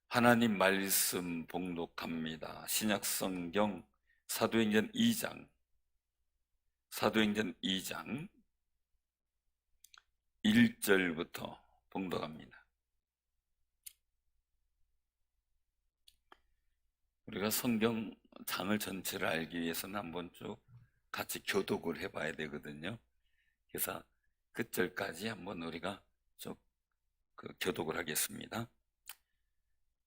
하나님 말씀 봉독합니다. 신약성경 사도행전 2장 1절부터 봉독합니다. 우리가 성경 장을 전체를 알기 위해서는 한번 쭉 같이 교독을 해봐야 되거든요. 그래서 끝절까지 한번 우리가 쭉 교독을 하겠습니다.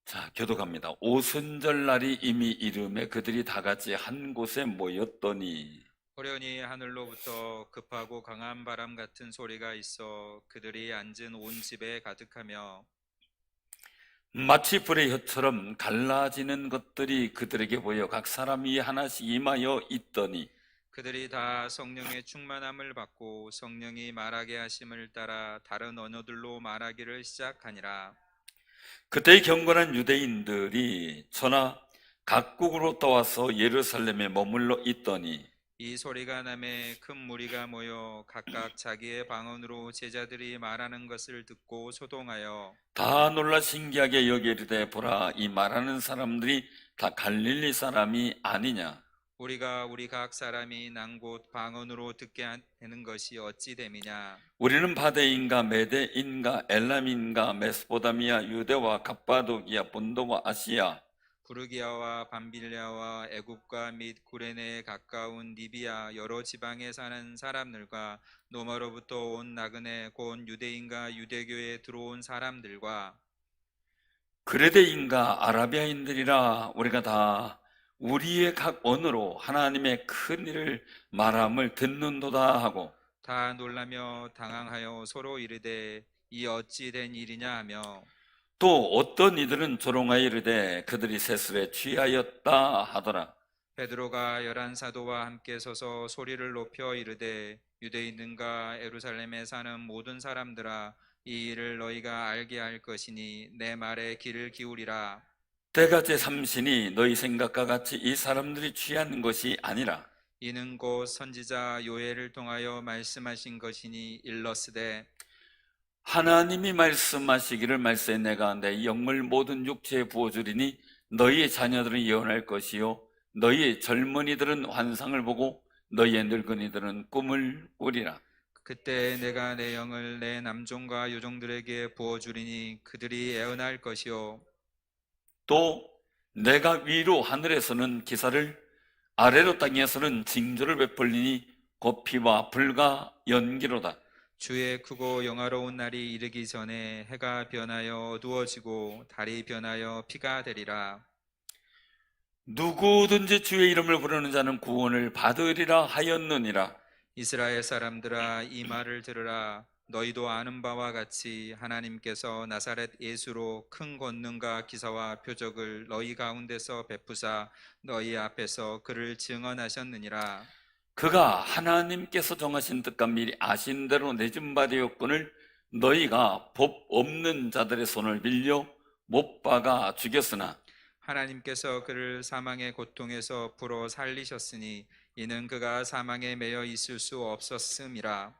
자, 교독합니다. 오순절날이 이미 이르매 그들이 다 같이 한 곳에 모였더니 호련히 하늘로부터 급하고 강한 바람 같은 소리가 있어 그들이 앉은 온 집에 가득하며 마치 불의 혀처럼 갈라지는 것들이 그들에게 보여 각 사람이 하나씩 임하여 있더니 그들이 다 성령의 충만함을 받고 성령이 말하게 하심을 따라 다른 언어들로 말하기를 시작하니라. 그때 경건한 유대인들이 전하 각국으로 떠와서 예루살렘에 머물러 있더니 이 소리가 나매 큰 무리가 모여 각각 자기의 방언으로 제자들이 말하는 것을 듣고 소동하여 다 놀라 신기하게 여기르되 보라 이 말하는 사람들이 다 갈릴리 사람이 아니냐. 우리가 우리 각 사람이 난 곳 방언으로 듣게 되는 것이 어찌 됨이냐. 우리는 바데인가 메데인가 엘람인가 메소포다미아 유대와 갑바도기아 본도와 아시아 부르기아와 밤빌리아와 애굽과 및 구레네에 가까운 리비아 여러 지방에 사는 사람들과 노마로부터 온 나그네 곧 유대인과 유대교에 들어온 사람들과 그레데인가 아라비아인들이라 우리가 다 우리의 각 언어로 하나님의 큰 일을 말함을 듣는도다 하고 다 놀라며 당황하여 서로 이르되 이 어찌 된 일이냐 하며 또 어떤 이들은 조롱하여 이르되 그들이 세술에 취하였다 하더라. 베드로가 열한 사도와 함께 서서 소리를 높여 이르되 유대인들과 예루살렘에 사는 모든 사람들아 이 일을 너희가 알게 할 것이니 내 말에 귀를 기울이라. 때가 제3신이 너희 생각과 같이 이 사람들이 취한 것이 아니라 이는 곧 선지자 요엘을 통하여 말씀하신 것이니 일러스되 하나님이 말씀하시기를 말세 내가 내 영을 모든 육체에 부어주리니 너희의 자녀들은 예언할 것이요 너희의 젊은이들은 환상을 보고 너희의 늙은이들은 꿈을 꾸리라. 그때 내가 내 영을 내 남종과 요종들에게 부어주리니 그들이 예언할 것이요 또 내가 위로 하늘에서는 기사를 아래로 땅에서는 징조를 베풀리니 곧 피와 불과 연기로다. 주의 크고 영화로운 날이 이르기 전에 해가 변하여 어두워지고 달이 변하여 피가 되리라. 누구든지 주의 이름을 부르는 자는 구원을 받으리라 하였느니라. 이스라엘 사람들아 이 말을 들으라. 너희도 아는 바와 같이 하나님께서 나사렛 예수로 큰 권능과 기사와 표적을 너희 가운데서 베푸사 너희 앞에서 그를 증언하셨느니라. 그가 하나님께서 정하신 뜻과 미리 아신 대로 내준 바 되었거늘 너희가 법 없는 자들의 손을 빌려 못 박아 죽였으나 하나님께서 그를 사망의 고통에서 풀어 살리셨으니 이는 그가 사망에 매여 있을 수 없었음이라.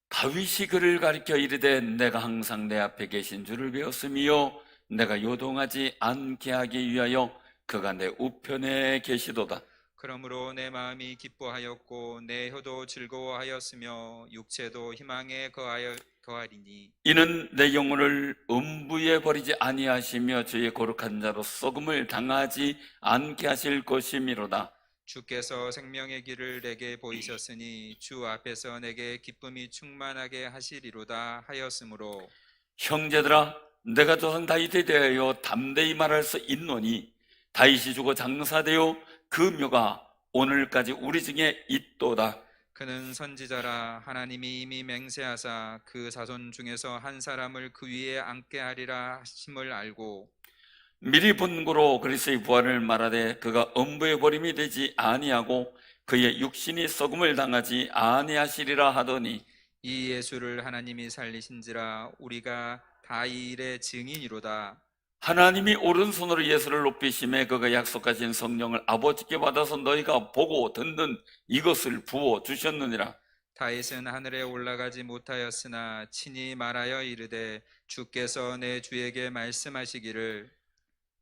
다윗이 그를 가리켜 이르되 내가 항상 내 앞에 계신 줄을 배웠으며 내가 요동하지 않게 하기 위하여 그가 내 우편에 계시도다. 그러므로 내 마음이 기뻐하였고 내 혀도 즐거워하였으며 육체도 희망에 거하리니 이는 내 영혼을 음부에 버리지 아니하시며 주의 거룩한 자로 썩음을 당하지 않게 하실 것이미로다. 주께서 생명의 길을 내게 보이셨으니 주 앞에서 내게 기쁨이 충만하게 하시리로다 하였으므로 형제들아 내가 조상 다윗에 대하여 담대히 말할 수 있노니 다윗이 죽어 장사되어 그 묘가 오늘까지 우리 중에 있도다. 그는 선지자라 하나님이 이미 맹세하사 그 자손 중에서 한 사람을 그 위에 앉게 하리라 하심을 알고 미리 본고로 그리스도의 부활을 말하되 그가 음부의 버림이 되지 아니하고 그의 육신이 썩음을 당하지 아니하시리라 하더니 이 예수를 하나님이 살리신지라 우리가 다 이 일의 증인이로다. 하나님이 오른손으로 예수를 높이심에 그가 약속하신 성령을 아버지께 받아서 너희가 보고 듣는 이것을 부어 주셨느니라. 다윗은 하늘에 올라가지 못하였으나 친히 말하여 이르되 주께서 내 주에게 말씀하시기를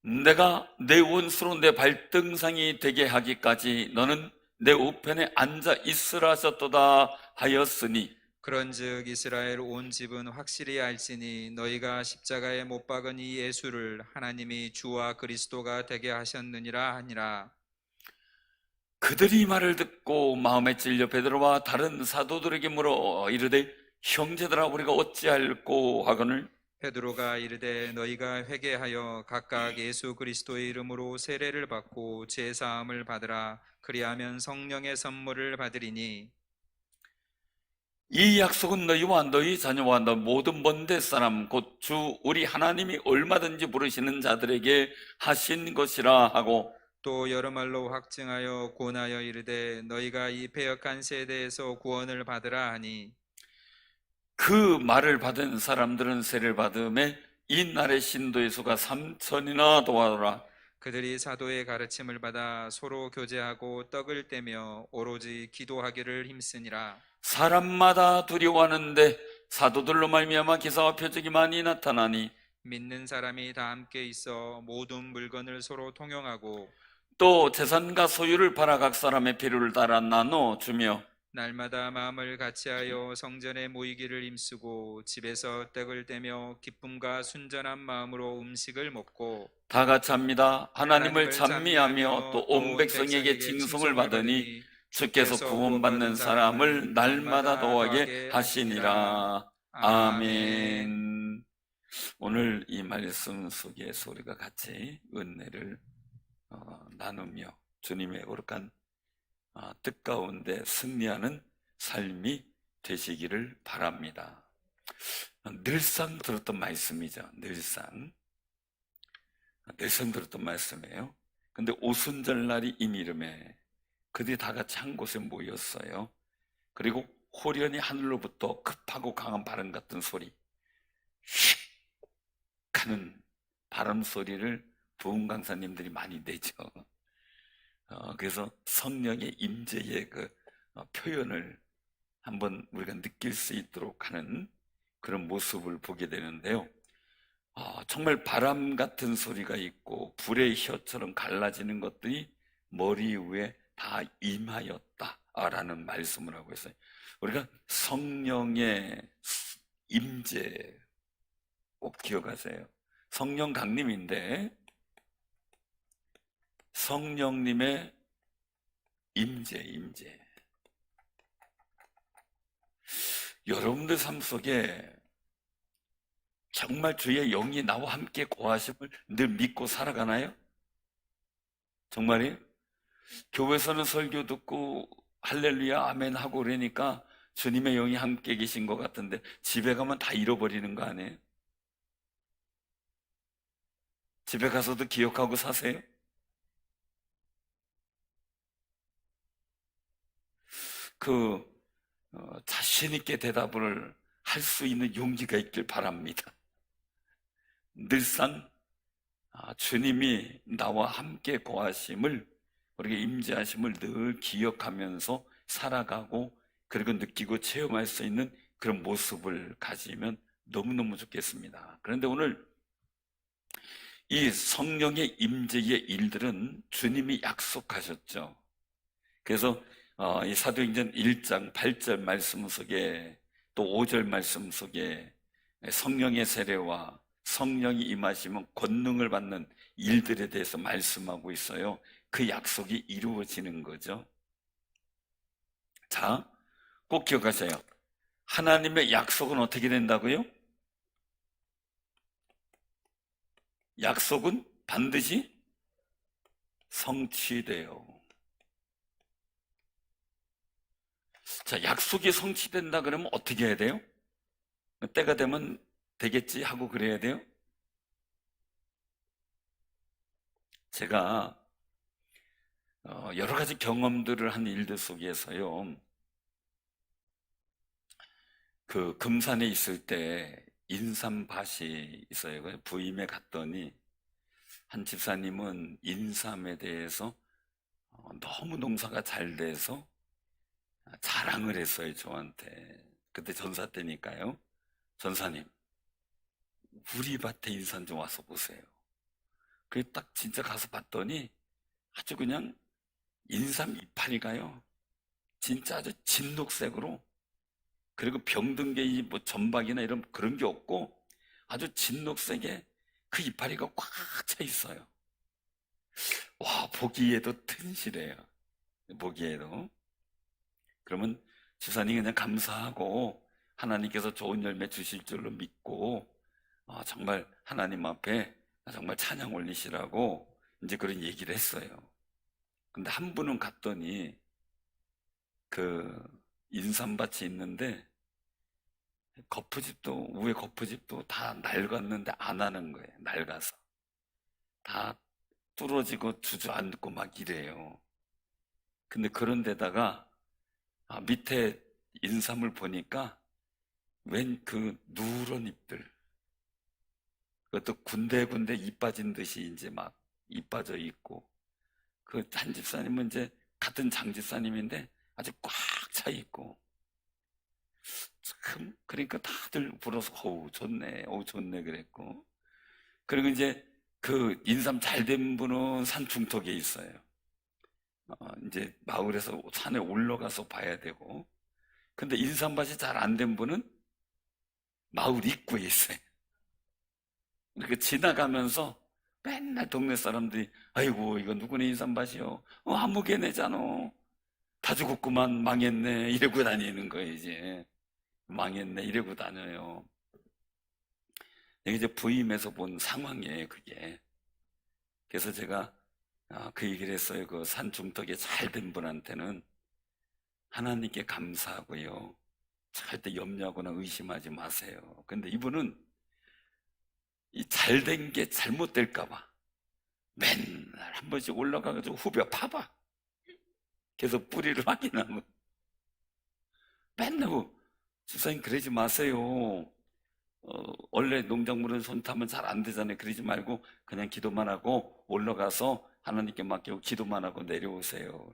내가 내 원수로 내 발등상이 되게 하기까지 너는 내 우편에 앉아 있으라 하셨도다 하였으니 그런즉 이스라엘 온 집은 확실히 알지니 너희가 십자가에 못 박은 이 예수를 하나님이 주와 그리스도가 되게 하셨느니라 하니라. 그들이 이 말을 듣고 마음에 찔려 베드로와 다른 사도들에게 물어 이르되 형제들아 우리가 어찌할꼬 하거늘 베드로가 이르되 너희가 회개하여 각각 예수 그리스도의 이름으로 세례를 받고 죄 사함을 받으라. 그리하면 성령의 선물을 받으리니 이 약속은 너희와 너희 자녀와 너 모든 먼데 사람 곧 주 우리 하나님이 얼마든지 부르시는 자들에게 하신 것이라 하고 또 여러 말로 확증하여 권하여 이르되 너희가 이 패역한 세대에서 구원을 받으라 하니 그 말을 받은 사람들은 세례를 받음에 이날의 신도의 수가 3천이나 도하더라. 그들이 사도의 가르침을 받아 서로 교제하고 떡을 떼며 오로지 기도하기를 힘쓰니라. 사람마다 두려워하는데 사도들로 말미암아 기사와 표적이 많이 나타나니 믿는 사람이 다 함께 있어 모든 물건을 서로 통용하고 또 재산과 소유를 팔아 각 사람의 필요를 따라 나눠 주며 날마다 마음을 같이하여 성전에 모이기를 힘쓰고 집에서 떡을 떼며 기쁨과 순전한 마음으로 음식을 먹고 다 같이 합니다. 하나님을 찬미하며 또 온 백성에게 칭송을 받으니 주께서 구원받는 사람을 날마다 도하게 하시니라. 아멘. 오늘 이 말씀 속에서 우리가 같이 은혜를 나누며 주님의 거룩한 뜻 가운데 승리하는 삶이 되시기를 바랍니다. 늘상 들었던 말씀이죠. 늘상 들었던 말씀이에요. 근데 오순절날이 이미름에 그들이 다 같이 한 곳에 모였어요. 그리고 호련히 하늘로부터 급하고 강한 바람 같은 소리, 휙 하는 바람 소리를 부흥 강사님들이 많이 내죠. 그래서 성령의 임재의 그 표현을 한번 우리가 느낄 수 있도록 하는 그런 모습을 보게 되는데요. 정말 바람 같은 소리가 있고 불의 혀처럼 갈라지는 것들이 머리 위에 다 임하였다라는 말씀을 하고 있어요. 우리가 성령의 임재 꼭 기억하세요. 성령 강림인데 성령님의 임재. 여러분들 삶 속에 정말 주의 영이 나와 함께 거하심을 늘 믿고 살아가나요? 정말이에요? 교회에서는 설교 듣고 할렐루야 아멘 하고 그러니까 주님의 영이 함께 계신 것 같은데 집에 가면 다 잃어버리는 거 아니에요? 집에 가서도 기억하고 사세요? 자신 있게 대답을 할 수 있는 용기가 있길 바랍니다. 늘상 주님이 나와 함께 거하심을 우리가 임재하심을 늘 기억하면서 살아가고 그리고 느끼고 체험할 수 있는 그런 모습을 가지면 너무너무 좋겠습니다. 그런데 오늘 이 성령의 임재의 일들은 주님이 약속하셨죠. 그래서 이 사도행전 1장 8절 말씀 속에 또 5절 말씀 속에 성령의 세례와 성령이 임하시면 권능을 받는 일들에 대해서 말씀하고 있어요. 그 약속이 이루어지는 거죠. 자, 꼭 기억하세요. 하나님의 약속은 어떻게 된다고요? 약속은 반드시 성취돼요. 자, 약속이 성취된다 그러면 어떻게 해야 돼요? 때가 되면 되겠지 하고 그래야 돼요? 제가 여러 가지 경험들을 한 일들 속에서요, 그 금산에 있을 때 인삼밭이 있어요. 부임에 갔더니 한 집사님은 인삼에 대해서 너무 농사가 잘 돼서 자랑을 했어요, 저한테. 그때 전사 때니까요. 전사님, 우리 밭에 인삼 좀 와서 보세요. 그게 딱 진짜 가서 봤더니 아주 그냥 인삼 이파리가요. 진짜 아주 진녹색으로, 그리고 병든 게 뭐 점박이나 이런 그런 게 없고 아주 진녹색에 그 이파리가 꽉 차 있어요. 와, 보기에도 튼실해요. 보기에도. 그러면 집사님 그냥 감사하고 하나님께서 좋은 열매 주실 줄로 믿고 정말 하나님 앞에 정말 찬양 올리시라고 이제 그런 얘기를 했어요. 근데 한 분은 갔더니 그 인삼밭이 있는데 거푸집도, 위에 거푸집도 다 낡았는데 안 하는 거예요. 낡아서 다 뚫어지고 주저앉고 막 이래요. 근데 그런 데다가 밑에 인삼을 보니까 웬 그 누런 잎들, 그것도 군데군데 잎 빠진 듯이 이제 막 잎 빠져 있고, 그 한 집사님은 이제 같은 장 집사님인데 아주 꽉 차 있고, 참 그러니까 다들 불어서 어우 좋네, 어우 좋네 그랬고. 그리고 이제 그 인삼 잘 된 분은 산 중턱에 있어요. 이제 마을에서 산에 올라가서 봐야 되고, 근데 인삼밭이 잘 안 된 분은 마을 입구에 있어요. 이렇게 지나가면서 맨날 동네 사람들이 아이고 이거 누구네 인삼밭이요? 아무개네잖아. 다 죽었구만, 망했네 이러고 다니는 거예요. 이제 망했네 이러고 다녀요. 이게 이제 부임에서 본 상황이에요, 그게. 그래서 제가 그 얘기를 했어요. 그 산 중턱에 잘 된 분한테는 하나님께 감사하고요, 절대 염려하거나 의심하지 마세요. 근데 이분은 이 잘된 게 잘못될까봐 맨날 한 번씩 올라가가지고 후벼 파봐. 계속 뿌리를 확인하고 맨날 집사님 그러지 마세요. 원래 농작물은 손 타면 잘 안 되잖아요. 그러지 말고 그냥 기도만 하고 올라가서 하나님께 맡기고 기도만 하고 내려오세요.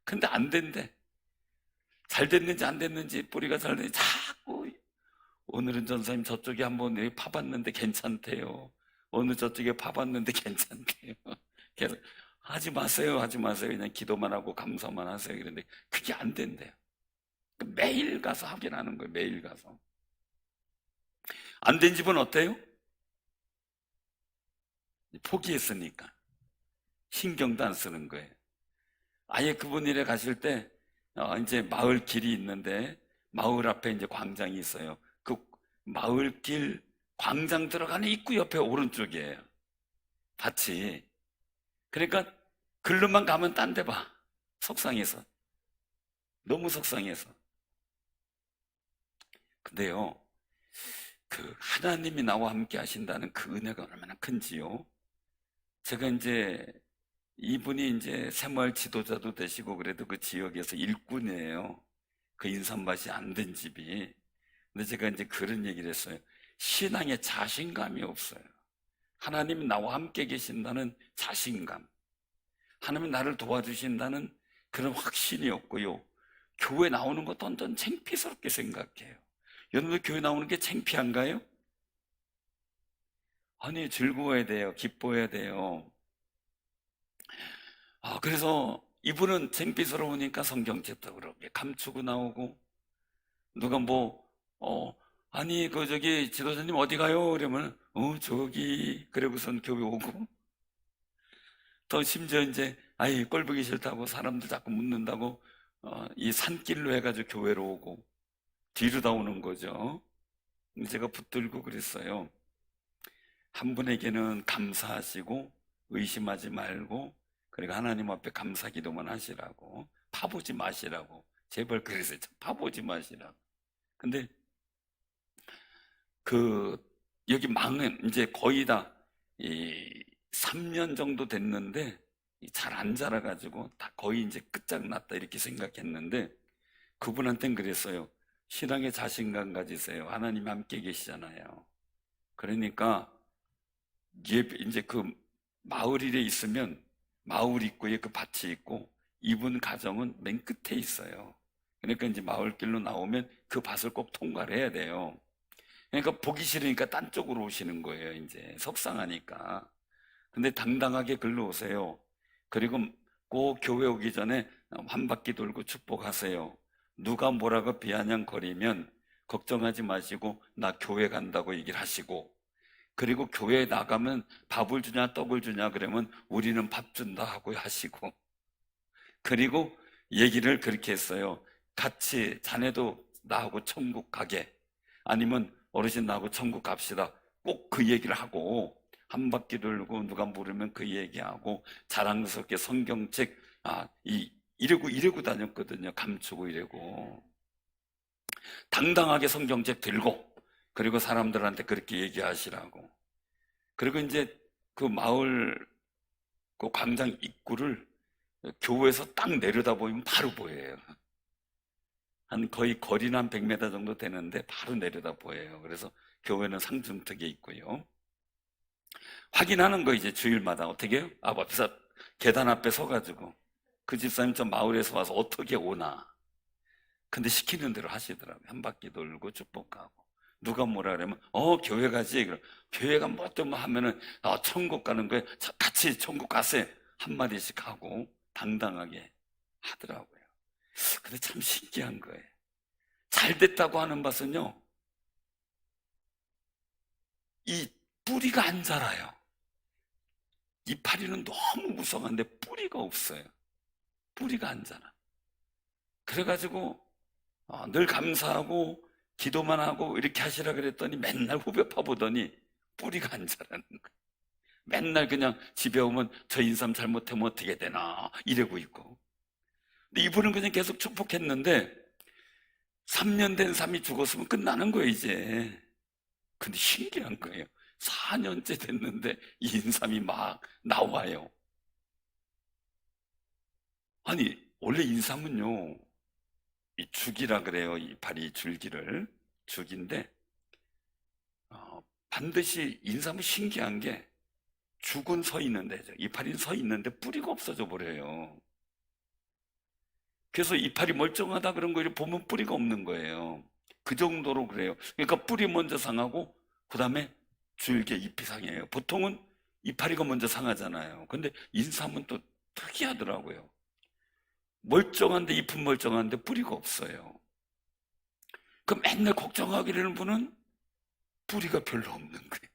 근데 안 된대. 잘 됐는지 안 됐는지, 뿌리가 잘 됐는지 자꾸 오늘은 전사님 저쪽에 한번 여기 파봤는데 괜찮대요. 어느 저쪽에 파봤는데 괜찮대요. 그래서 하지 마세요, 하지 마세요. 그냥 기도만 하고 감사만 하세요. 그런데 그게 안 된대요. 매일 가서 확인하는 거예요. 매일 가서. 안 된 집은 어때요? 포기했으니까 신경도 안 쓰는 거예요. 아예 그분 일에 가실 때 이제 마을 길이 있는데 마을 앞에 이제 광장이 있어요. 그 마을 길 광장 들어가는 입구 옆에 오른쪽이에요, 밭이. 그러니까 글로만 가면 딴 데 봐. 속상해서. 너무 속상해서. 근데요, 그 하나님이 나와 함께 하신다는 그 은혜가 얼마나 큰지요. 제가 이제 이분이 이제 새마을 지도자도 되시고 그래도 그 지역에서 일꾼이에요. 그 인삼밭이 안 된 집이. 근데 제가 이제 그런 얘기를 했어요. 신앙에 자신감이 없어요. 하나님이 나와 함께 계신다는 자신감, 하나님이 나를 도와주신다는 그런 확신이 없고요. 교회 나오는 것도 완전 창피스럽게 생각해요. 여러분들 교회 나오는 게 창피한가요? 아니, 즐거워야 돼요. 기뻐해야 돼요. 그래서 이분은 창피스러우니까 성경책도 그렇게 감추고 나오고, 누가 아니, 저기 지도자님 어디 가요? 이러면, 저기. 그러고선 교회 오고, 더 심지어 이제, 아이, 꼴 보기 싫다고 사람들 자꾸 묻는다고, 이 산길로 해가지고 교회로 오고, 뒤로 다 오는 거죠. 제가 붙들고 그랬어요. 한 분에게는 감사하시고, 의심하지 말고, 그리고 하나님 앞에 감사 기도만 하시라고, 파보지 마시라고, 제발 그랬어요. 파보지 마시라고. 근데, 여기 망은 이제 거의 다, 3년 정도 됐는데, 잘 안 자라가지고, 다 거의 이제 끝장났다, 이렇게 생각했는데, 그분한테는 그랬어요. 신앙에 자신감 가지세요. 하나님 함께 계시잖아요. 그러니까, 이제 그 마을 일에 있으면, 마을 입구에 그 밭이 있고, 이분 가정은 맨 끝에 있어요. 그러니까 이제 마을길로 나오면 그 밭을 꼭 통과를 해야 돼요. 그러니까 보기 싫으니까 딴 쪽으로 오시는 거예요. 이제 속상하니까. 근데 당당하게 글로 오세요. 그리고 꼭 교회 오기 전에 한 바퀴 돌고 축복하세요. 누가 뭐라고 비아냥거리면 걱정하지 마시고 나 교회 간다고 얘기를 하시고, 그리고 교회에 나가면 밥을 주냐 떡을 주냐 그러면 우리는 밥 준다 하고 하시고, 그리고 얘기를 그렇게 했어요. 같이 자네도 나하고 천국 가게, 아니면 어르신 나하고 천국 갑시다. 꼭 그 얘기를 하고 한 바퀴 돌고 누가 물으면 그 얘기하고 자랑스럽게 성경책 이러고 다녔거든요. 감추고 이러고 당당하게 성경책 들고, 그리고 사람들한테 그렇게 얘기하시라고. 그리고 이제 그 마을 그 광장 입구를 교회에서 딱 내려다보면 바로 보여요. 한 거의 거리는 한 100m 정도 되는데 바로 내려다 보여요. 그래서 교회는 상중턱에 있고요. 확인하는 거 이제 주일마다 어떻게 해요? 앞에서 계단 앞에 서가지고 그 집사님 저 마을에서 와서 어떻게 오나. 근데 시키는 대로 하시더라고요. 한 바퀴 돌고 축복하고. 누가 뭐라 그러면 교회 가지. 그럼 교회가 뭐 좀 하면은 천국 가는 거예요. 같이 천국 가세요. 한마디씩 하고 당당하게 하더라고요. 근데 참 신기한 거예요. 잘 됐다고 하는 밭은요, 이 뿌리가 안 자라요. 이파리는 너무 무성한데 뿌리가 없어요. 뿌리가 안 자라. 그래가지고 늘 감사하고 기도만 하고 이렇게 하시라 그랬더니 맨날 후벼 파보더니 뿌리가 안 자라는 거예요. 맨날 그냥 집에 오면 저 인삼 잘못하면 어떻게 되나 이러고 있고. 근데 이분은 그냥 계속 축복했는데 3년 된 삶이 죽었으면 끝나는 거예요 이제. 근데 신기한 거예요. 4년째 됐는데 이 인삼이 막 나와요. 아니 원래 인삼은요, 이 죽이라 그래요. 이파리 줄기를 죽인데 반드시 인삼은 신기한 게 죽은 서 있는데, 이파리는 서 있는데 뿌리가 없어져 버려요. 그래서 이파리 멀쩡하다 그런 거 보면 뿌리가 없는 거예요. 그 정도로 그래요. 그러니까 뿌리 먼저 상하고 그 다음에 줄기에 잎이 상해요. 보통은 이파리가 먼저 상하잖아요. 근데 인삼은 또 특이하더라고요. 멀쩡한데, 잎은 멀쩡한데 뿌리가 없어요. 그 맨날 걱정하기라는 분은 뿌리가 별로 없는 거예요.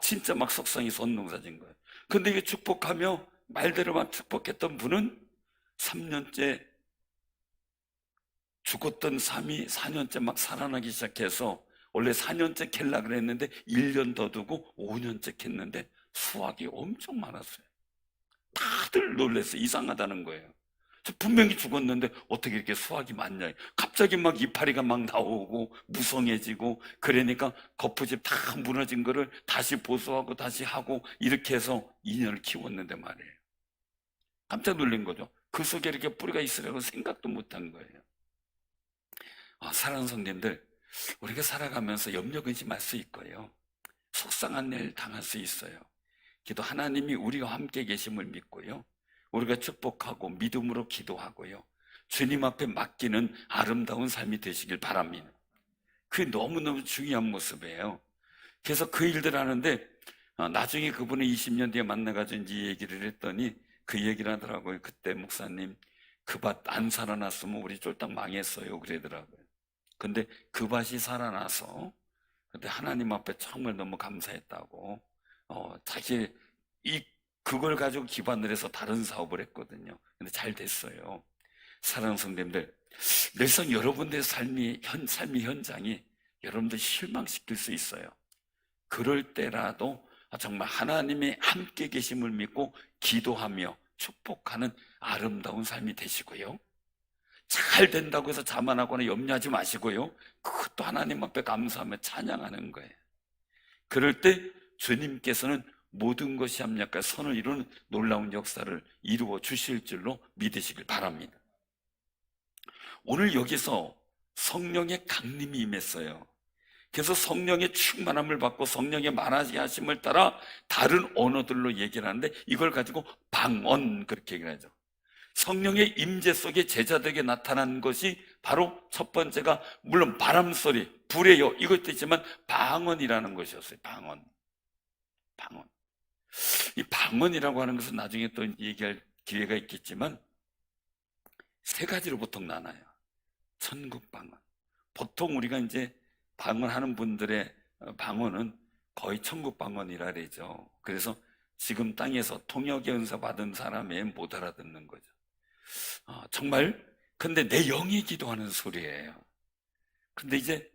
진짜 막 속상히 손농사진 거예요. 근데 이게 축복하며 말대로만 축복했던 분은 3년째 죽었던 삶이 4년째 막 살아나기 시작해서, 원래 4년째 캘라 그랬는데 1년 더 두고 5년째 캤는데 수확이 엄청 많았어요. 다들 놀랐어요. 이상하다는 거예요. 분명히 죽었는데 어떻게 이렇게 수확이 많냐. 갑자기 막 이파리가 막 나오고 무성해지고, 그러니까 거푸집 다 무너진 거를 다시 보수하고 다시 하고 이렇게 해서 2년을 키웠는데 말이에요. 깜짝 놀란 거죠. 그 속에 이렇게 뿌리가 있으라고 생각도 못한 거예요. 사랑하는 성도님들, 우리가 살아가면서 염려 근심할 수 있고요, 속상한 일 당할 수 있어요. 기도 하나님이 우리와 함께 계심을 믿고요, 우리가 축복하고 믿음으로 기도하고요, 주님 앞에 맡기는 아름다운 삶이 되시길 바랍니다. 그게 너무너무 중요한 모습이에요. 그래서 그 일들 하는데 나중에 그분을 20년 뒤에 만나가지고 이제 얘기를 했더니 그 얘기를 하더라고요. 그때 목사님 그 밭 안 살아났으면 우리 쫄딱 망했어요 그러더라고요. 근데 그 밭이 살아나서 근데 하나님 앞에 정말 너무 감사했다고, 자기 그걸 가지고 기반을 해서 다른 사업을 했거든요. 근데 잘 됐어요. 사랑하는 성도님들, 늘상 여러분들의 삶의 현장이 여러분들 실망시킬 수 있어요. 그럴 때라도 정말 하나님의 함께 계심을 믿고 기도하며 축복하는 아름다운 삶이 되시고요, 잘 된다고 해서 자만하거나 염려하지 마시고요, 그것도 하나님 앞에 감사하며 찬양하는 거예요. 그럴 때 주님께서는 모든 것이 합력과 선을 이루는 놀라운 역사를 이루어 주실 줄로 믿으시길 바랍니다. 오늘 여기서 성령의 강림이 임했어요. 그래서 성령의 충만함을 받고 성령의 말하게 하심을 따라 다른 언어들로 얘기를 하는데 이걸 가지고 방언 그렇게 얘기를 하죠. 성령의 임재 속에 제자들에게 나타난 것이 바로 첫 번째가 물론 바람소리, 불의 여 이것도 있지만 방언이라는 것이었어요. 방언. 이 방언이라고 하는 것은 나중에 또 얘기할 기회가 있겠지만 세 가지로 보통 나눠요. 천국 방언. 보통 우리가 이제 방언하는 분들의 방언은 거의 천국 방언이라 그러죠. 그래서 지금 땅에서 통역의 은사 받은 사람이 못 알아듣는 거죠. 정말 근데 내 영이 기도하는 소리예요. 근데 이제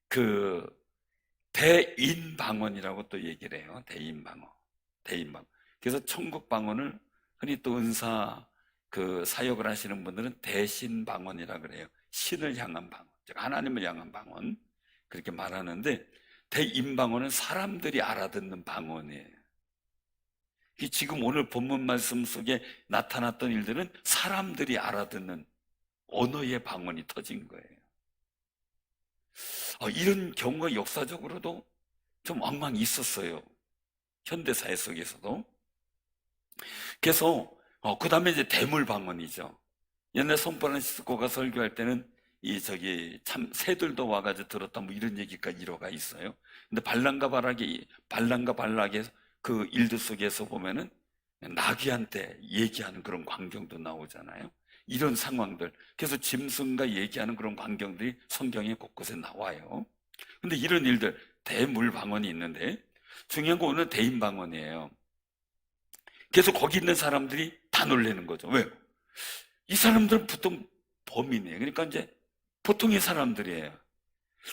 그 대인방언이라고 또 얘기를 해요. 대인방언. 그래서 천국 방언을 흔히 또 은사 그 사역을 하시는 분들은 대신방언이라 그래요. 신을 향한 방언, 즉 하나님을 향한 방언 그렇게 말하는데, 대인방언은 사람들이 알아듣는 방언이에요. 지금 오늘 본문 말씀 속에 나타났던 일들은 사람들이 알아듣는 언어의 방언이 터진 거예요. 이런 경우가 역사적으로도 좀 왕왕 있었어요. 현대사회 속에서도. 그래서 그 다음에 이제 대물방언이죠. 옛날 손프란시스코가 설교할 때는 참 새들도 와가지고 들었다 뭐 이런 얘기가 일화가 있어요. 근데 발람과 발락의 그 일들 속에서 보면은 나귀한테 얘기하는 그런 광경도 나오잖아요. 이런 상황들. 그래서 짐승과 얘기하는 그런 광경들이 성경에 곳곳에 나와요. 근데 이런 일들, 대물방언이 있는데 중요한 건 오늘 대인방언이에요. 그래서 거기 있는 사람들이 다 놀라는 거죠. 왜요? 이 사람들은 보통 범인이에요. 그러니까 이제 보통의 사람들이에요.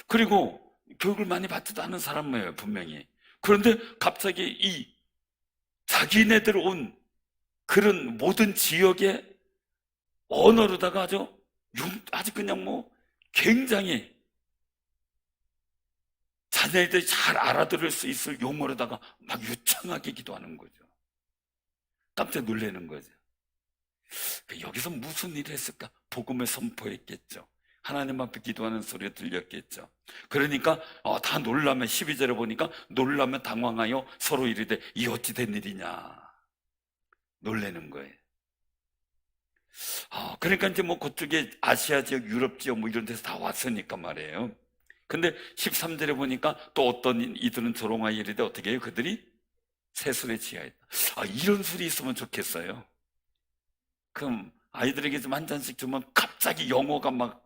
그리고 교육을 많이 받지도 않은 사람이에요, 분명히. 그런데 갑자기 이 자기네들 온 그런 모든 지역의 언어로다가 아주 그냥 뭐 굉장히 자기네들이 잘 알아들을 수 있을 용어로다가 막 유창하게 기도하는 거죠. 깜짝 놀라는 거죠. 여기서 무슨 일을 했을까? 복음을 선포했겠죠. 하나님 앞에 기도하는 소리가 들렸겠죠. 그러니까 다 놀라면 12절에 보니까 놀라면 당황하여 서로 이르되 이 어찌 된 일이냐 놀라는 거예요. 그러니까 이제 뭐 그쪽에 아시아 지역, 유럽 지역 뭐 이런 데서 다 왔으니까 말이에요. 근데 13절에 보니까 또 어떤 이들은 조롱하여 이르되 어떻게 해요? 그들이 새술에 취하였다. 이런 술이 있으면 좋겠어요. 그럼 아이들에게 좀 한 잔씩 주면 갑자기 영어가 막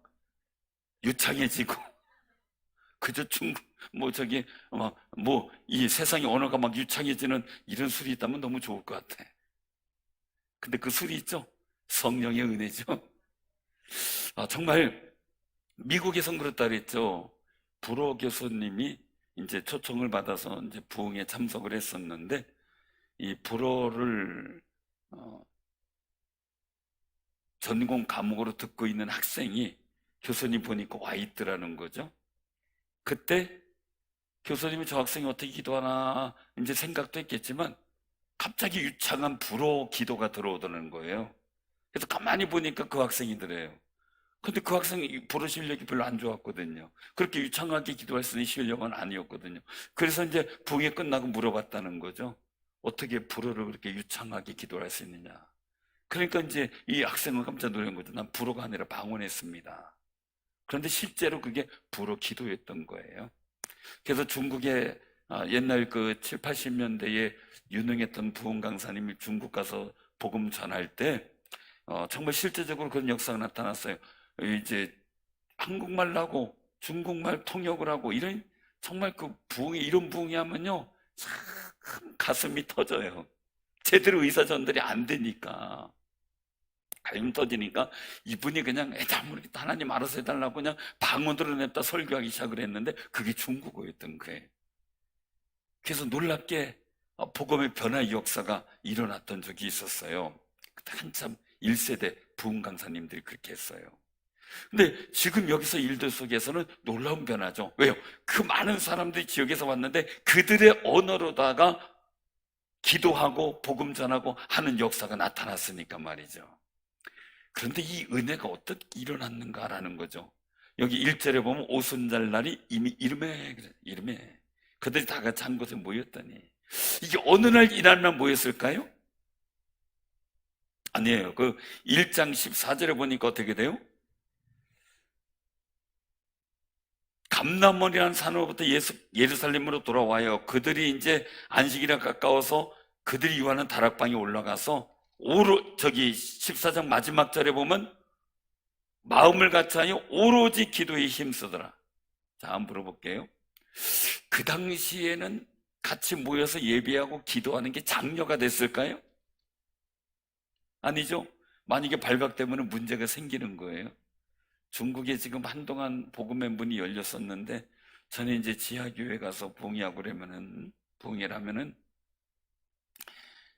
유창해지고 그저 이 세상의 언어가 막 유창해지는 이런 술이 있다면 너무 좋을 것 같아. 근데 그 술이 있죠? 성령의 은혜죠. 정말 미국에선 그렇다 그랬죠. 불어 교수님이 이제 초청을 받아서 이제 부흥에 참석을 했었는데 이 불어를 전공 과목으로 듣고 있는 학생이 교수님 보니까 와 있더라는 거죠. 그때 교수님이 저 학생이 어떻게 기도하나 이제 생각도 했겠지만 갑자기 유창한 불어 기도가 들어오더라는 거예요. 그래서 가만히 보니까 그 학생이더래요. 근데 그 학생이 불어 실력이 별로 안 좋았거든요. 그렇게 유창하게 기도할 수 있는 실력은 아니었거든요. 그래서 이제 부흥이 끝나고 물어봤다는 거죠. 어떻게 불어를 그렇게 유창하게 기도할 수 있느냐. 그러니까 이제 이 학생은 깜짝 놀란 거죠. 난 불어가 아니라 방언했습니다. 그런데 실제로 그게 불어 기도였던 거예요. 그래서 중국의 옛날 그 7, 80년대에 유능했던 부흥 강사님이 중국 가서 복음 전할 때 정말 실제적으로 그런 역사가 나타났어요. 이제 한국말로 하고 중국말 통역을 하고 이런 정말 그 부흥이 이런 부흥이 하면요 참 가슴이 터져요. 제대로 의사 전달이 안 되니까 가슴 터지니까 이분이 그냥 애다모르게 하나님 알아서 해달라고 그냥 방언으로 냈다 설교하기 시작을 했는데 그게 중국어였던 거예요. 그래서 놀랍게 복음의 변화의 역사가 일어났던 적이 있었어요. 그때 한참 1세대 부흥 강사님들이 그렇게 했어요. 근데 지금 여기서 일들 속에서는 놀라운 변화죠. 왜요? 그 많은 사람들이 지역에서 왔는데 그들의 언어로다가 기도하고 복음 전하고 하는 역사가 나타났으니까 말이죠. 그런데 이 은혜가 어떻게 일어났는가라는 거죠. 여기 1절에 보면 오순절날이 이미 이름에 그들이 다 같이 한 곳에 모였더니 이게 어느 날 이날만 모였을까요? 아니에요. 그 1장 14절에 보니까 어떻게 돼요? 감람원이라는 산으로부터 예루살렘으로 돌아와요. 그들이 이제 안식일에 가까워서 그들이 요하는 다락방에 올라가서 저기 14장 마지막 절에 보면 마음을 같이하여 오로지 기도에 힘쓰더라. 자, 한번 물어볼게요. 그 당시에는 같이 모여서 예배하고 기도하는 게 장려가 됐을까요? 아니죠. 만약에 발각되면 문제가 생기는 거예요. 중국에 지금 한동안 복음의 문이 열렸었는데, 저는 이제 지하교회 가서 부흥회라면은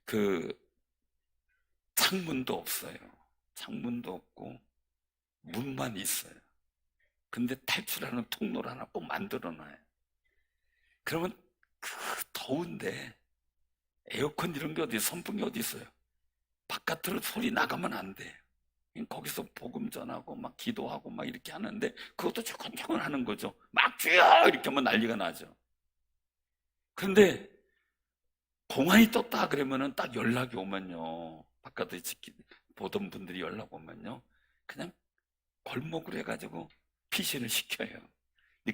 그 창문도 없어요. 창문도 없고 문만 있어요. 근데 탈출하는 통로를 하나 꼭 만들어 놔요. 그러면 그 더운데 에어컨 이런 게 선풍기 어디 있어요? 바깥으로 소리 나가면 안 돼. 거기서 복음 전하고 막 기도하고 막 이렇게 하는데, 그것도 조곤조곤 하는 거죠. 막 주여 이렇게 하면 난리가 나죠. 그런데 공안이 떴다 그러면은 딱 연락이 오면요, 바깥에 보던 분들이 연락 오면요, 그냥 골목으로 해가지고 피신을 시켜요.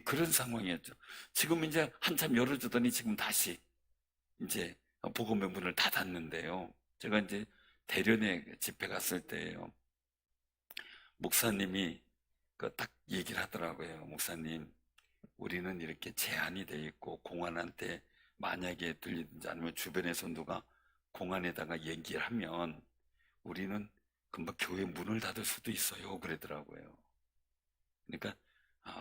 그런 상황이었죠. 지금 이제 한참 열어주더니 지금 다시 이제 복음의 문을 닫았는데요. 제가 이제 대련에 집회 갔을 때예요. 목사님이 딱 얘기를 하더라고요. 목사님, 우리는 이렇게 제한이 돼 있고 공안한테 만약에 들리든지 아니면 주변에서 누가 공안에다가 얘기를 하면 우리는 금방 교회 문을 닫을 수도 있어요. 그러더라고요. 그러니까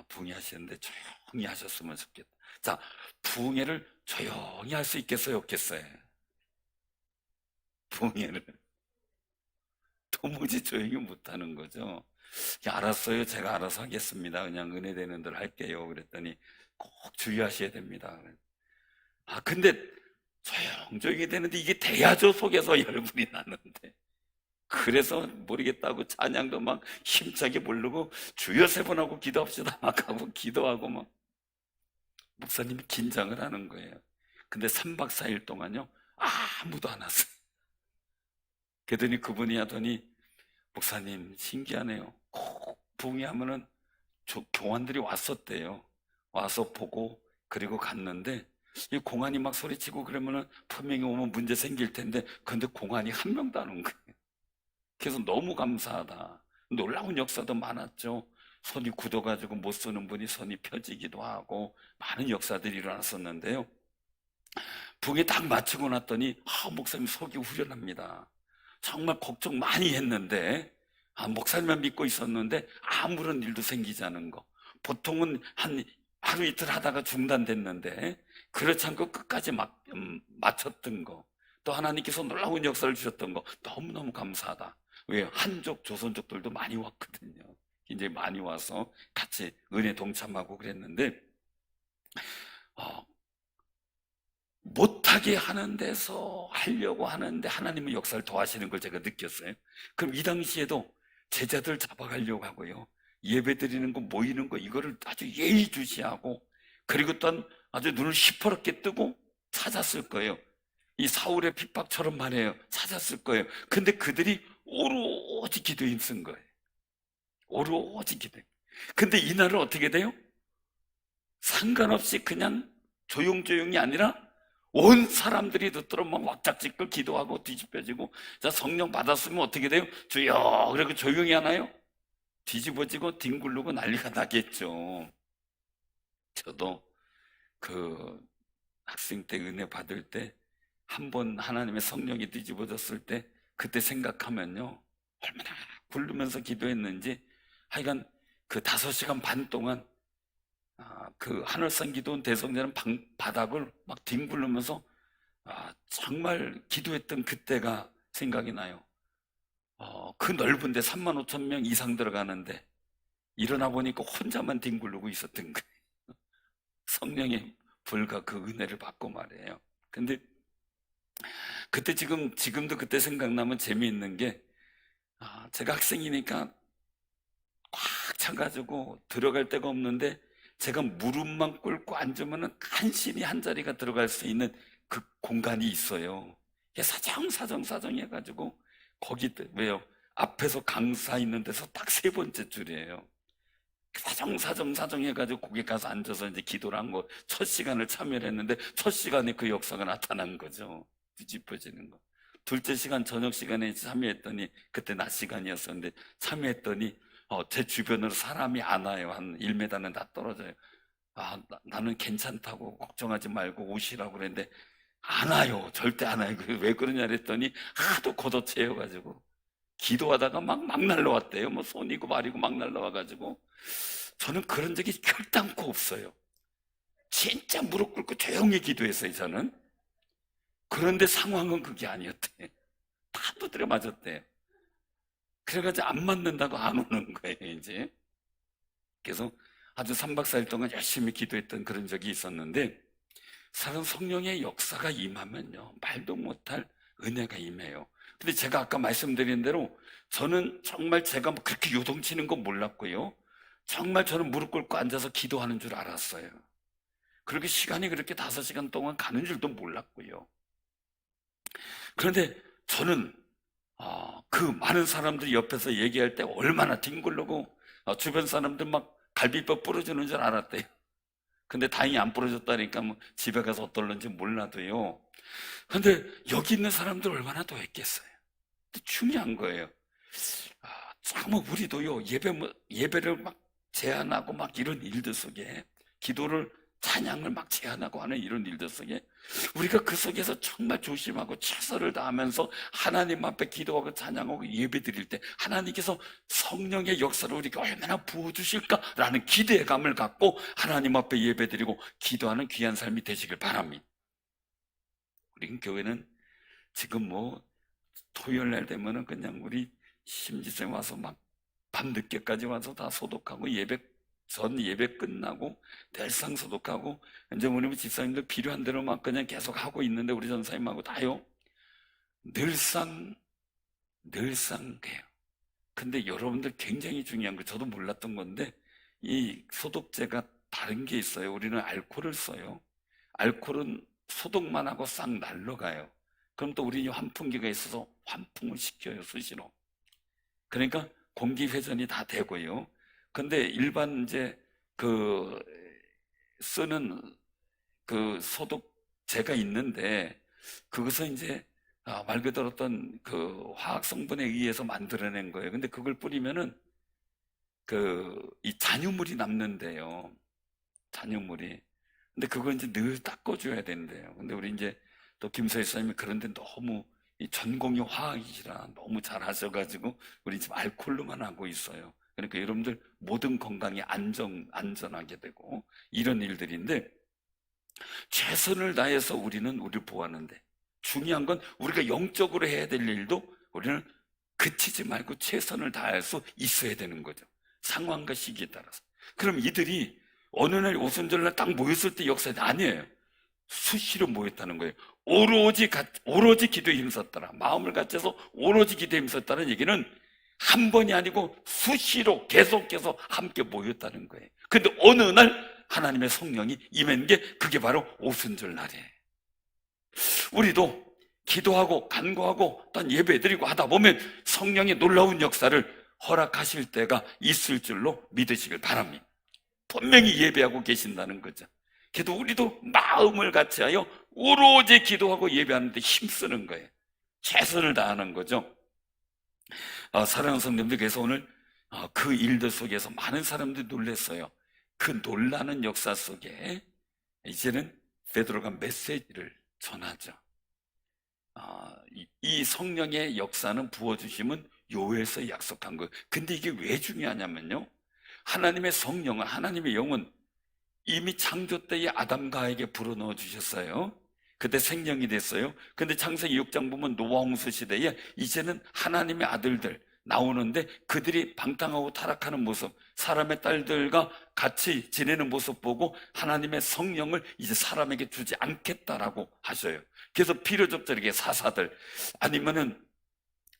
부흥회 하시는데 조용히 하셨으면 좋겠다. 자, 부흥회를 조용히 할 수 있겠어요, 없겠어요? 부흥회를 도무지 조용히 못하는 거죠. 알았어요, 제가 알아서 하겠습니다. 그냥 은혜되는 대로 할게요. 그랬더니 꼭 주의하셔야 됩니다. 근데 조용조용히 되는데 이게 대야조 속에서 열불이 나는데, 그래서 모르겠다고 찬양도 막 힘차게 부르고 주여 3번 하고 기도합시다 막 하고 기도하고 막 목사님이 긴장을 하는 거예요. 근데 3박 4일 동안요, 아무도 안 왔어요. 그랬더니 그분이 하더니, 목사님 신기하네요. 꼭 부흥회 하면은 교환들이 왔었대요. 와서 보고 그리고 갔는데, 이 공안이 막 소리치고 그러면은 분명히 오면 문제 생길 텐데, 근데 공안이 한 명도 안 온 거예요. 그래서 너무 감사하다. 놀라운 역사도 많았죠. 손이 굳어가지고 못 쓰는 분이 손이 펴지기도 하고 많은 역사들이 일어났었는데요. 부흥회 딱 마치고 났더니 목사님 속이 후련합니다. 정말 걱정 많이 했는데, 목사님만 믿고 있었는데 아무런 일도 생기지 않은 거. 보통은 한 하루 이틀 하다가 중단됐는데 그렇지 않고 끝까지 마쳤던 거, 또 하나님께서 놀라운 역사를 주셨던 거 너무너무 감사하다. 왜? 한족 조선족들도 많이 왔거든요. 이제 많이 와서 같이 은혜 동참하고 그랬는데, 못하게 하는 데서 하려고 하는데 하나님은 역사를 더하시는 걸 제가 느꼈어요. 그럼 이 당시에도 제자들 잡아가려고 하고요, 예배 드리는 거 모이는 거 이거를 아주 예의주시하고, 그리고 또한 아주 눈을 시퍼렇게 뜨고 찾았을 거예요. 이 사울의 핍박처럼 말해요. 찾았을 거예요. 근데 그들이 오로지 기도에 힘쓴 거예요. 오로지 기도에. 근데 이날은 어떻게 돼요? 상관없이 그냥 조용조용이 아니라 온 사람들이 듣도록 막 왁작지껄 기도하고 뒤집혀지고, 자, 성령 받았으면 어떻게 돼요? 주여 그리고 조용히 하나요? 뒤집어지고 뒹굴르고 난리가 나겠죠. 저도 그 학생 때 은혜 받을 때 한 번 하나님의 성령이 뒤집어졌을 때, 그때 생각하면요, 얼마나 굴르면서 기도했는지. 하여간 그 5시간 반 동안 그 하늘산 기도원 대성전은 바닥을 막 뒹굴르면서 정말 기도했던 그때가 생각이 나요. 그 넓은데 35,000명 이상 들어가는데 일어나 보니까 혼자만 뒹굴르고 있었던 거예요. 성령의 불과 그 은혜를 받고 말이에요. 근데 그때 지금도 그때 생각나면 재미있는 게, 제가 학생이니까 꽉 차가지고 들어갈 데가 없는데 제가 무릎만 꿇고 앉으면 간신히 한 자리가 들어갈 수 있는 그 공간이 있어요. 사정 해가지고 거기, 왜요? 앞에서 강사 있는 데서 딱 3번째 줄이에요. 사정 해가지고 거기 가서 앉아서 이제 기도를 한 거, 첫 시간을 참여를 했는데 첫 시간에 그 역사가 나타난 거죠. 뒤집어지는 거. 둘째 시간 저녁 시간에 참여했더니, 그때 낮 시간이었었는데 참여했더니 제 주변으로 사람이 안 와요. 한 1m는 다 떨어져요. 나는 괜찮다고 걱정하지 말고 오시라고 그랬는데 안 와요. 절대 안 와요. 왜 그러냐 그랬더니 하도 걷어채여가지고 기도하다가 막 날라왔대요. 뭐 손이고 발이고 막 날라와가지고. 저는 그런 적이 결단코 없어요. 진짜 무릎 꿇고 조용히 기도했어요, 저는. 그런데 상황은 그게 아니었대. 다 두드려 맞았대. 그래가지고 안 맞는다고 안 오는 거예요, 이제. 그래서 아주 3박 4일 동안 열심히 기도했던 그런 적이 있었는데, 사람 성령의 역사가 임하면요, 말도 못할 은혜가 임해요. 근데 제가 아까 말씀드린 대로 저는 정말 제가 그렇게 요동치는 건 몰랐고요. 정말 저는 무릎 꿇고 앉아서 기도하는 줄 알았어요. 그렇게 시간이 그렇게 5시간 동안 가는 줄도 몰랐고요. 그런데 저는 그 많은 사람들이 옆에서 얘기할 때 얼마나 뒹굴르고 주변 사람들 막 갈비뼈 부러지는 줄 알았대요. 근데 다행히 안 부러졌다니까 뭐 집에 가서 어떨런지 몰라도요. 근데 여기 있는 사람들 얼마나 더 했겠어요. 중요한 거예요. 참 우리도요, 예배를 막 제한하고 막 이런 일들 속에, 기도를, 찬양을 막 제한하고 하는 이런 일들 속에 우리가 그 속에서 정말 조심하고 최선을 다하면서 하나님 앞에 기도하고 찬양하고 예배 드릴 때 하나님께서 성령의 역사를 우리가 얼마나 부어주실까라는 기대감을 갖고 하나님 앞에 예배 드리고 기도하는 귀한 삶이 되시길 바랍니다. 우리 교회는 지금 뭐 토요일 날 되면은 그냥 우리 심지쌤 와서 막 밤늦게까지 와서 다 소독하고 전 예배 끝나고 대상 소독하고 이제 우리 집사님들 필요한 대로 막 그냥 계속 하고 있는데 우리 전사님하고 다요. 늘상 그래요. 근데 여러분들 굉장히 중요한 거, 저도 몰랐던 건데 이 소독제가 다른 게 있어요. 우리는 알코올을 써요. 알코올은 소독만 하고 싹 날라가요. 그럼 또 우리 환풍기가 있어서 환풍을 시켜요, 수시로. 그러니까 공기 회전이 다 되고요. 근데 일반 이제 그 쓰는 그 소독제가 있는데 그것은 이제 말 그대로 어떤 그 화학 성분에 의해서 만들어낸 거예요. 근데 그걸 뿌리면은 이 잔유물이 남는데요. 잔유물이. 근데 그거 이제 늘 닦아줘야 된대요. 근데 우리 이제 또 김서희 선생님이 그런데 너무 이 전공이 화학이시라 너무 잘 하셔가지고 우리 지금 알코올로만 하고 있어요. 그러니까 여러분들 모든 건강이 안전하게 되고 이런 일들인데 최선을 다해서 우리를 보호하는데 중요한 건 우리가 영적으로 해야 될 일도 우리는 그치지 말고 최선을 다할 수 있어야 되는 거죠. 상황과 시기에 따라서. 그럼 이들이 어느 날 오순절날 딱 모였을 때 역사는 아니에요. 수시로 모였다는 거예요. 오로지 기도에 힘썼더라. 마음을 갖춰서 오로지 기도에 힘썼다는 얘기는 한 번이 아니고 수시로 계속해서 함께 모였다는 거예요. 근데 어느 날 하나님의 성령이 임한 게 그게 바로 오순절 날이에요. 우리도 기도하고 간구하고 또 예배드리고 하다 보면 성령의 놀라운 역사를 허락하실 때가 있을 줄로 믿으시길 바랍니다. 분명히 예배하고 계신다는 거죠. 그래도 우리도 마음을 같이하여 오로지 기도하고 예배하는데 힘쓰는 거예요. 최선을 다하는 거죠. 사랑하는 성도님들, 그래서 오늘 그 일들 속에서 많은 사람들이 놀랐어요. 그 놀라는 역사 속에 이제는 베드로가 메시지를 전하죠. 이 성령의 역사는 부어주심은 요엘서 약속한 거예요. 근데 이게 왜 중요하냐면요, 하나님의 성령은, 하나님의 영은 이미 창조 때에 아담과 하에게 불어넣어 주셨어요. 그때 생명이 됐어요. 근데 창세기 6장 보면 노아 홍수 시대에 이제는 하나님의 아들들 나오는데 그들이 방탕하고 타락하는 모습, 사람의 딸들과 같이 지내는 모습 보고 하나님의 성령을 이제 사람에게 주지 않겠다라고 하셔요. 그래서 필요적절하게 사사들 아니면은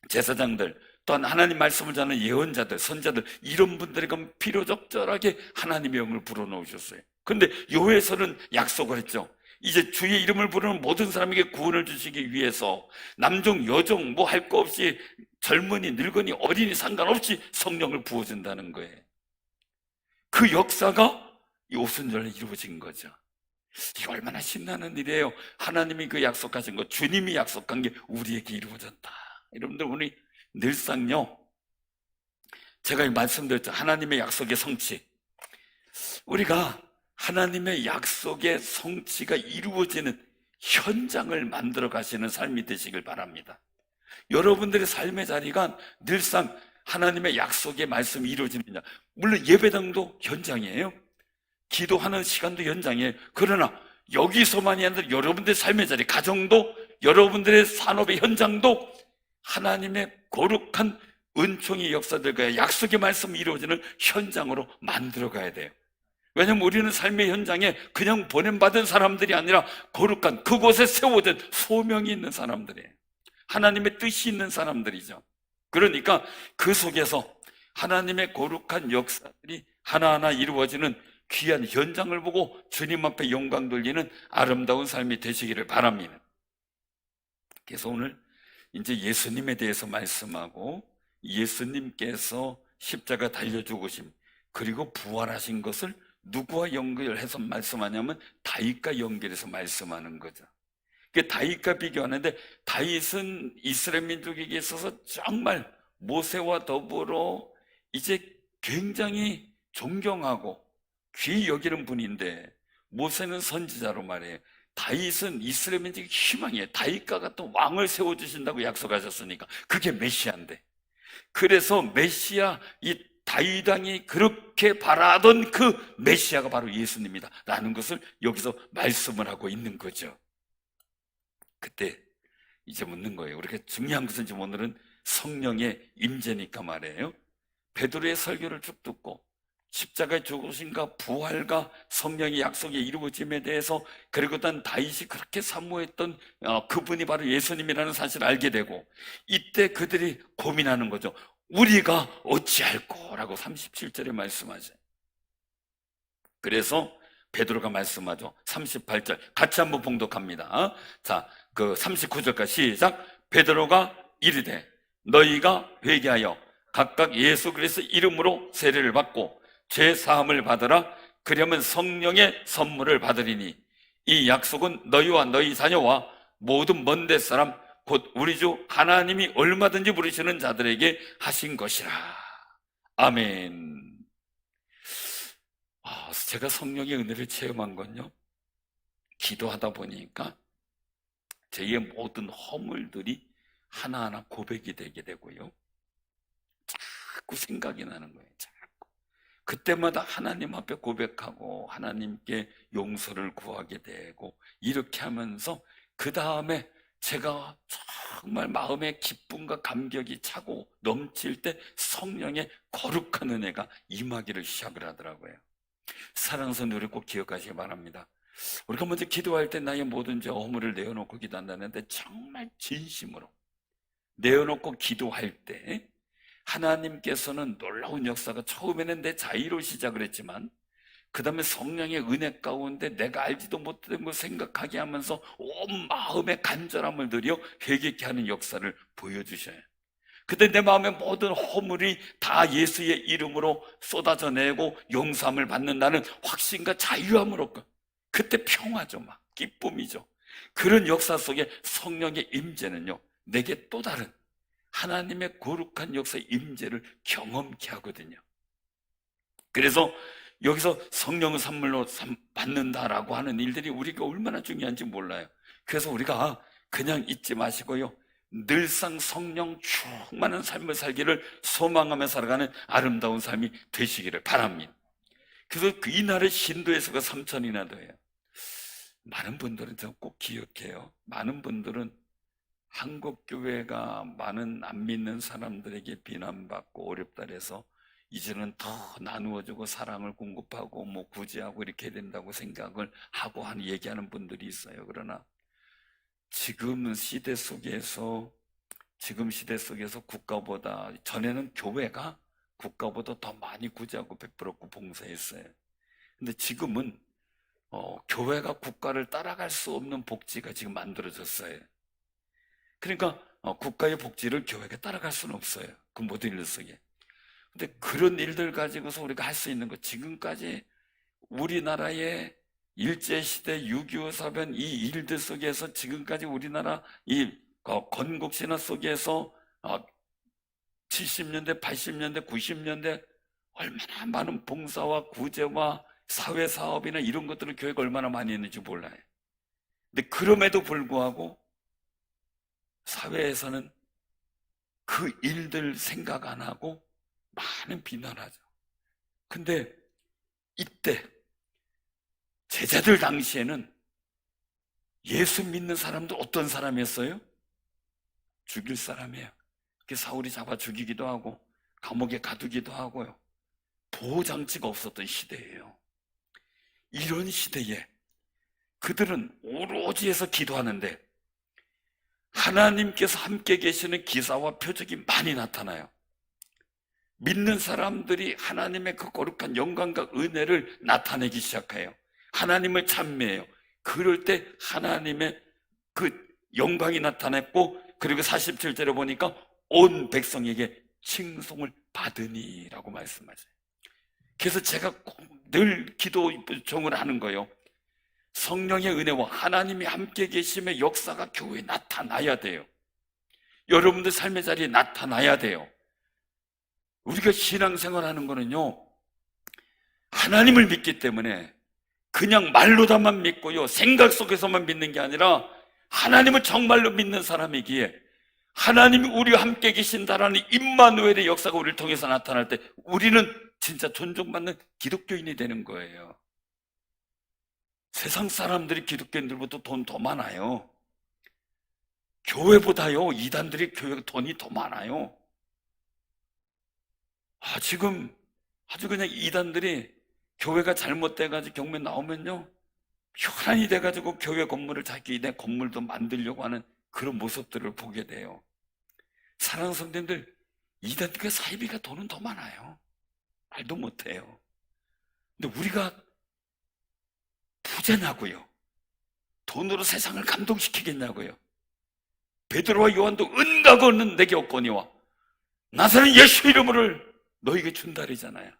제사장들, 또한 하나님 말씀을 전하는 예언자들, 선자들, 이런 분들에게 필요적절하게 하나님의 영을 불어넣으셨어요. 근데 요에서는 약속을 했죠. 이제 주의 이름을 부르는 모든 사람에게 구원을 주시기 위해서 남종, 여종 뭐 할 거 없이 젊은이, 늙은이, 어린이 상관없이 성령을 부어준다는 거예요. 그 역사가 이 오순절에 이루어진 거죠. 이게 얼마나 신나는 일이에요. 하나님이 그 약속하신 것, 주님이 약속한 게 우리에게 이루어졌다. 여러분들, 우리 늘상요, 제가 말씀드렸죠. 하나님의 약속의 성취. 우리가 하나님의 약속의 성취가 이루어지는 현장을 만들어 가시는 삶이 되시길 바랍니다. 여러분들의 삶의 자리가 늘상 하나님의 약속의 말씀이 이루어지는 현장. 물론 예배당도 현장이에요. 기도하는 시간도 현장이에요. 그러나 여기서만이 아니라 여러분들의 삶의 자리, 가정도, 여러분들의 산업의 현장도 하나님의 거룩한 은총의 역사들과 약속의 말씀이 이루어지는 현장으로 만들어 가야 돼요. 왜냐하면 우리는 삶의 현장에 그냥 보냄받은 사람들이 아니라 거룩한 그곳에 세워진 소명이 있는 사람들이에요. 하나님의 뜻이 있는 사람들이죠. 그러니까 그 속에서 하나님의 거룩한 역사들이 하나하나 이루어지는 귀한 현장을 보고 주님 앞에 영광 돌리는 아름다운 삶이 되시기를 바랍니다. 그래서 오늘 이제 예수님에 대해서 말씀하고, 예수님께서 십자가 달려 죽으심 그리고 부활하신 것을 누구와 연결해서 말씀하냐면 다윗과 연결해서 말씀하는 거죠. 다윗과 비교하는데, 다윗은 이스라엘 민족에게 있어서 정말 모세와 더불어 이제 굉장히 존경하고 귀히 여기는 분인데, 모세는 선지자로 말해요. 다윗은 이스라엘 민족의 희망이에요. 다윗과 같은 왕을 세워주신다고 약속하셨으니까 그게 메시아인데, 그래서 메시아, 이 다윗 왕이 그렇게 바라던 그 메시아가 바로 예수님이다 라는 것을 여기서 말씀을 하고 있는 거죠. 그때 이제 묻는 거예요. 우리가 중요한 것은 지금 오늘은 성령의 임재니까 말이에요. 베드로의 설교를 쭉 듣고 십자가의 죽으심과 부활과 성령의 약속의 이루어짐에 대해서, 그리고 단 다윗이 그렇게 사모했던 그분이 바로 예수님이라는 사실을 알게 되고, 이때 그들이 고민하는 거죠. 우리가 어찌할꼬라고 37절에 말씀하죠. 그래서 베드로가 말씀하죠. 38절 같이 한번 봉독합니다. 자, 그 39절까지 시작. 베드로가 이르되 너희가 회개하여 각각 예수 그리스도의 이름으로 세례를 받고 죄 사함을 받으라. 그러면 성령의 선물을 받으리니 이 약속은 너희와 너희 자녀와 모든 먼 데 사람 곧 우리 주 하나님이 얼마든지 부르시는 자들에게 하신 것이라. 아멘. 제가 성령의 은혜를 체험한 건요, 기도하다 보니까 저의 모든 허물들이 하나하나 고백이 되게 되고요, 자꾸 생각이 나는 거예요. 자꾸 그때마다 하나님 앞에 고백하고 하나님께 용서를 구하게 되고, 이렇게 하면서 그 다음에 제가 정말 마음의 기쁨과 감격이 차고 넘칠 때 성령의 거룩한 은혜가 임하기를 시작을 하더라고요. 사랑하는 성도들, 꼭 기억하시기 바랍니다. 우리가 먼저 기도할 때 나의 모든 죄 허물을 내어놓고 기도한다는데, 정말 진심으로 내어놓고 기도할 때 하나님께서는 놀라운 역사가, 처음에는 내 자의로 시작을 했지만 그 다음에 성령의 은혜 가운데 내가 알지도 못했던 걸 생각하게 하면서 온 마음의 간절함을 들여 회개케 하는 역사를 보여주셔요. 그때 내 마음의 모든 허물이 다 예수의 이름으로 쏟아져 내고 용서함을 받는다는 확신과 자유함을 얻고, 그때 평화죠. 막 기쁨이죠. 그런 역사 속에 성령의 임재는요, 내게 또 다른 하나님의 거룩한 역사의 임재를 경험케 하거든요. 그래서 여기서 성령을 선물로 받는다라고 하는 일들이 우리가 얼마나 중요한지 몰라요. 그래서 우리가 그냥 잊지 마시고요, 늘상 성령 충만한 삶을 살기를 소망하며 살아가는 아름다운 삶이 되시기를 바랍니다. 그래서 이날의 신도의 수가 3,000이나 돼요. 많은 분들은 저 꼭 기억해요. 많은 분들은 한국교회가 많은 안 믿는 사람들에게 비난받고 어렵다 해서 이제는 더 나누어주고 사랑을 공급하고 구제하고 이렇게 된다고 생각을 하고 얘기하는 분들이 있어요. 그러나 지금 시대 속에서 국가보다, 전에는 교회가 국가보다 더 많이 구제하고 베풀었고 봉사했어요. 근데 지금은 교회가 국가를 따라갈 수 없는 복지가 지금 만들어졌어요. 그러니까 국가의 복지를 교회가 따라갈 수는 없어요. 그 모든 일 속에. 근데 그런 일들 가지고서 우리가 할 수 있는 것, 지금까지 우리나라의 일제시대 6.25 사변 이 일들 속에서 지금까지 우리나라 이 건국신화 속에서 70년대, 80년대, 90년대 얼마나 많은 봉사와 구제와 사회사업이나 이런 것들을 교회가 얼마나 많이 했는지 몰라요. 근데 그럼에도 불구하고 사회에서는 그 일들 생각 안 하고 많은 비난하죠. 근데 이때 제자들 당시에는 예수 믿는 사람들 어떤 사람이었어요? 죽일 사람이에요. 사울이 잡아 죽이기도 하고 감옥에 가두기도 하고요. 보호장치가 없었던 시대예요. 이런 시대에 그들은 오로지에서 기도하는데 하나님께서 함께 계시는 기사와 표적이 많이 나타나요. 믿는 사람들이 하나님의 그 거룩한 영광과 은혜를 나타내기 시작해요. 하나님을 찬미해요. 그럴 때 하나님의 그 영광이 나타났고, 그리고 47절에 보니까 온 백성에게 칭송을 받으니라고 말씀하세요. 그래서 제가 늘 기도 요청을 하는 거예요. 성령의 은혜와 하나님이 함께 계심의 역사가 교회에 나타나야 돼요. 여러분들 삶의 자리에 나타나야 돼요. 우리가 신앙생활하는 거는요, 하나님을 믿기 때문에 그냥 말로다만 믿고요, 생각 속에서만 믿는 게 아니라 하나님을 정말로 믿는 사람이기에 하나님이 우리와 함께 계신다라는 임마누엘의 역사가 우리를 통해서 나타날 때 우리는 진짜 존중받는 기독교인이 되는 거예요. 세상 사람들이 기독교인들보다 돈 더 많아요. 교회보다요, 이단들이 교회 돈이 더 많아요. 지금 아주 그냥 이단들이 교회가 잘못돼가지고 경매 나오면요, 혈안이 돼가지고 교회 건물을 자기네 건물도 만들려고 하는 그런 모습들을 보게 돼요. 사랑하는 성도님들, 이단들과 사이비가 돈은 더 많아요. 말도 못해요. 근데 우리가 부자냐고요? 돈으로 세상을 감동시키겠냐고요? 베드로와 요한도 은과 거는 내게 없거니와 나사렛 예수 이름을 너에게 준다리잖아요.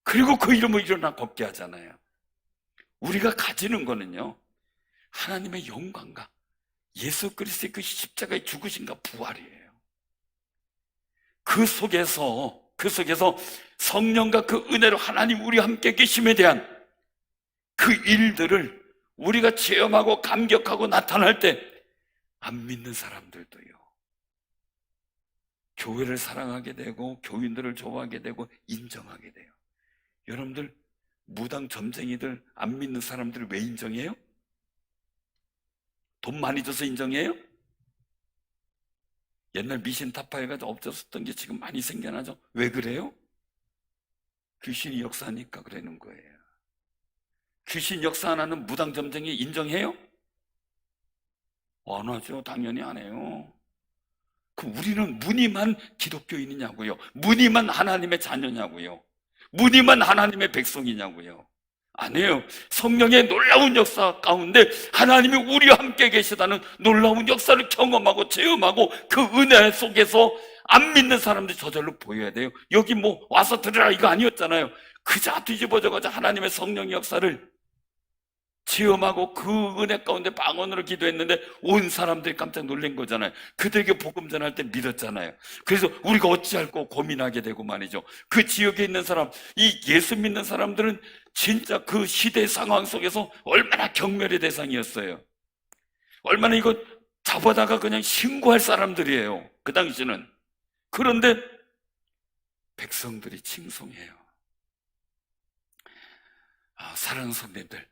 그리고 그 이름을 일어나 걷게 하잖아요. 우리가 가지는 거는요, 하나님의 영광과 예수 그리스도의 그 십자가의 죽으심과 부활이에요. 그 속에서 성령과 그 은혜로 하나님 우리 함께 계심에 대한 그 일들을 우리가 체험하고 감격하고 나타날 때 안 믿는 사람들도요, 교회를 사랑하게 되고 교인들을 좋아하게 되고 인정하게 돼요. 여러분들, 무당 점쟁이들, 안 믿는 사람들을 왜 인정해요? 돈 많이 줘서 인정해요? 옛날 미신 타파해가지고 없었던 게 지금 많이 생겨나죠? 왜 그래요? 귀신이 역사하니까 그러는 거예요. 귀신 역사 안 하는 무당 점쟁이 인정해요? 안 하죠. 당연히 안 해요. 그럼 우리는 무늬만 기독교인이냐고요? 무늬만 하나님의 자녀냐고요? 무늬만 하나님의 백성이냐고요? 아니에요. 성령의 놀라운 역사 가운데 하나님이 우리와 함께 계시다는 놀라운 역사를 경험하고 체험하고 그 은혜 속에서 안 믿는 사람들이 저절로 보여야 돼요. 여기 뭐 와서 들으라 이거 아니었잖아요. 그저 뒤집어져가지고 하나님의 성령의 역사를 체험하고 그 은혜 가운데 방언으로 기도했는데 온 사람들이 깜짝 놀란 거잖아요. 그들에게 복음 전할 때 믿었잖아요. 그래서 우리가 어찌할까 고민하게 되고 말이죠. 그 지역에 있는 사람, 이 예수 믿는 사람들은 진짜 그 시대 상황 속에서 얼마나 경멸의 대상이었어요. 얼마나 이거 잡아다가 그냥 신고할 사람들이에요, 그 당시는. 그런데 백성들이 칭송해요. 사랑하는 성도님들,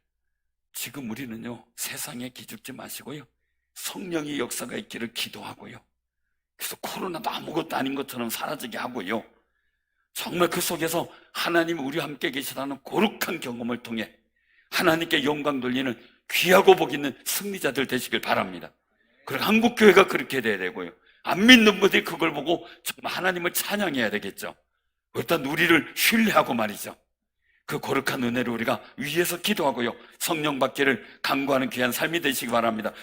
지금 우리는요, 세상에 기죽지 마시고요, 성령의 역사가 있기를 기도하고요, 그래서 코로나도 아무것도 아닌 것처럼 사라지게 하고요, 정말 그 속에서 하나님 우리와 함께 계시다는 거룩한 경험을 통해 하나님께 영광 돌리는 귀하고 복 있는 승리자들 되시길 바랍니다. 그리고 한국교회가 그렇게 돼야 되고요, 안 믿는 분들이 그걸 보고 정말 하나님을 찬양해야 되겠죠. 일단 우리를 신뢰하고 말이죠, 그 거룩한 은혜를 우리가 위에서 기도하고요, 성령 받기를 간구하는 귀한 삶이 되시기 바랍니다.